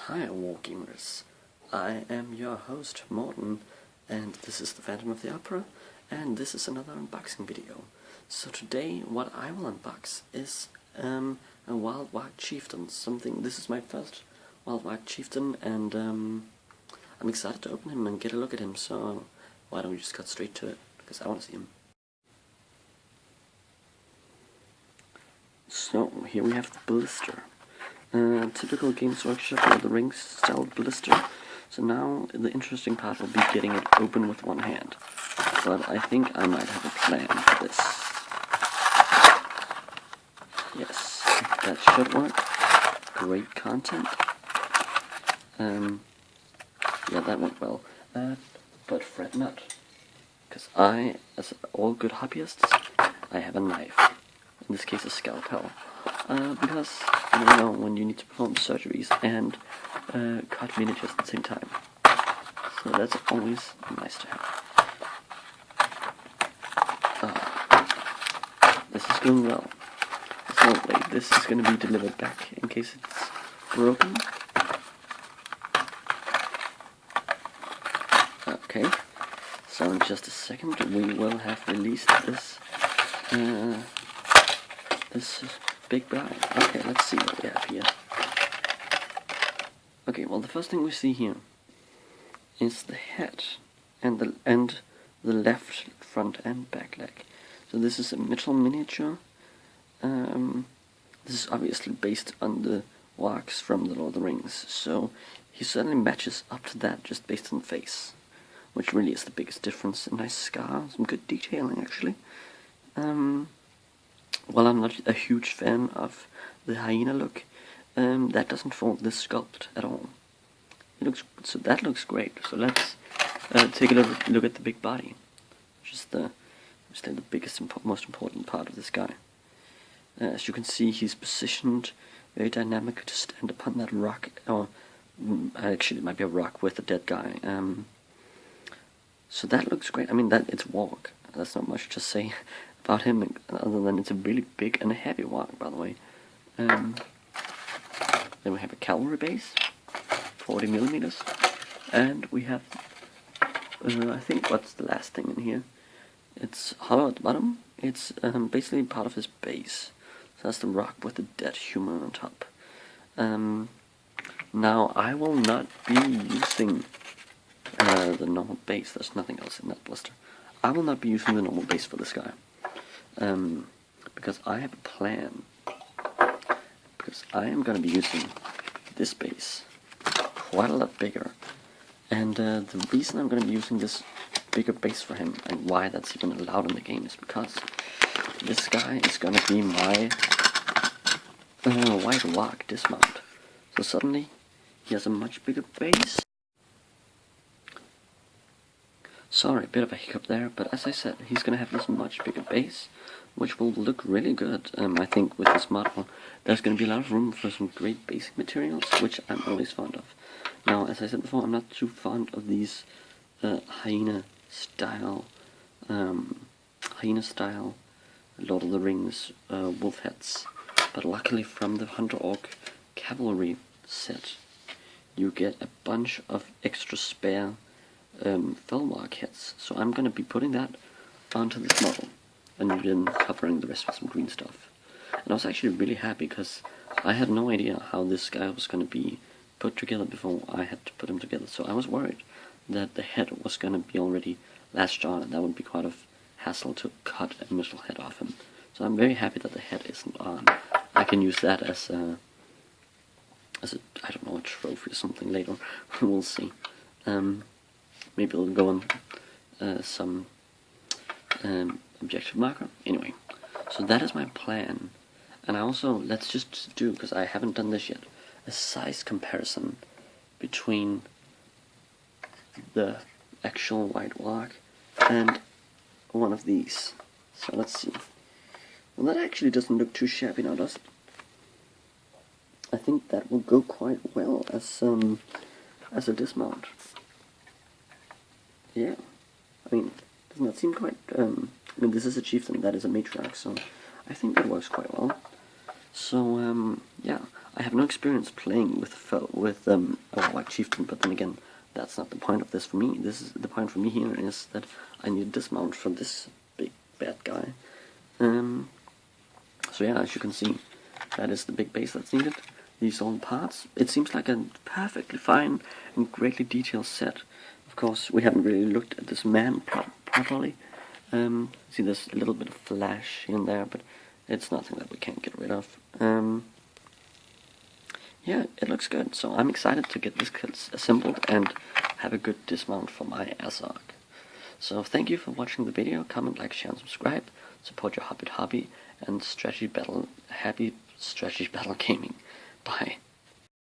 Hi Warg gamers, I am your host Morten, and this is the Phantom of the Opera, and this is another unboxing video. So today what I will unbox is a Warg Chieftain, this is my first Warg Chieftain, and I'm excited to open him and get a look at him, so why don't we just cut straight to it, because I want to see him. So here we have the blister. Typical Games Workshop Lord of the Rings style blister. So now the interesting part will be getting it open with one hand. But I think I might have a plan for this. Yes, that should work. Great content. Yeah, that went well. But fret not, because I, as all good hobbyists, I have a knife. In this case, a scalpel. Because you know when you need to perform surgeries and cut miniatures at the same time. So that's always nice to have. This is going well. So this is going to be delivered back in case it's broken. Okay, so in just a second we will have released this this big bag. Okay, let's see what we have here. Okay, well the first thing we see here is the head and the left front and back leg. So this is a metal miniature. This is obviously based on the Wargs from the Lord of the Rings, so he certainly matches up to that just based on the face, which really is the biggest difference. A nice scar, some good detailing actually. While I'm not a huge fan of the hyena look, that doesn't fault this sculpt at all. That looks great. So let's take a look at the big body, which is the biggest, most important part of this guy. As you can see, he's positioned very dynamic to stand upon that rock, or actually it might be a rock with a dead guy. So that looks great. I mean, it's Warg. That's not much to say about him, other than it's a really big and heavy Warg, by the way. Then we have a cavalry base, 40mm, and we have, I think, what's the last thing in here? It's hollow at the bottom. It's basically part of his base. So that's the rock with the dead human on top. Now, I will not be using the normal base. There's nothing else in that blister. I will not be using the normal base for this guy. Because I have a plan. Because I am going to be using this base quite a lot bigger. And the reason I'm going to be using this bigger base for him, and why that's even allowed in the game, is because this guy is going to be my White Warg dismount. So suddenly he has a much bigger base. Sorry, a bit of a hiccup there, but as I said, he's going to have this much bigger base, which will look really good. I think with this model, there's going to be a lot of room for some great basic materials, which I'm always fond of. Now, as I said before, I'm not too fond of these hyena style Lord of the Rings wolf heads. But luckily, from the Hunter Orc cavalry set, you get a bunch of extra spare Warg heads, so I'm going to be putting that onto this model and then covering the rest with some green stuff. And I was actually really happy because I had no idea how this guy was going to be put together before I had to put him together, so I was worried that the head was going to be already latched on, and that would be quite a hassle to cut a metal head off him. So I'm very happy that the head isn't on. I can use that as a I don't know, a trophy or something later. We'll see. Maybe it'll go on some objective marker. Anyway, so that is my plan. And I also, let's just do, because I haven't done this yet, a size comparison between the actual White Warg and one of these. So let's see. Well, that actually doesn't look too shabby now, does it? I think that will go quite well as a dismount. Yeah, I mean, doesn't that seem quite, I mean, this is a chieftain, that is a matriarch, so I think that works quite well. So, yeah, I have no experience playing with Warg Chieftain, but then again, that's not the point of this for me. The point for me here is that I need a dismount for this big bad guy. So yeah, as you can see, that is the big base that's needed. These all parts. It seems like a perfectly fine and greatly detailed set. Of course, we haven't really looked at this man properly. See, there's a little bit of flash here and there, but it's nothing that we can't get rid of. Yeah, it looks good, so I'm excited to get this kit assembled and have a good dismount for my Warg. So thank you for watching the video. Comment, like, share, and subscribe. Support your hobby, and happy strategy battle gaming. Bye.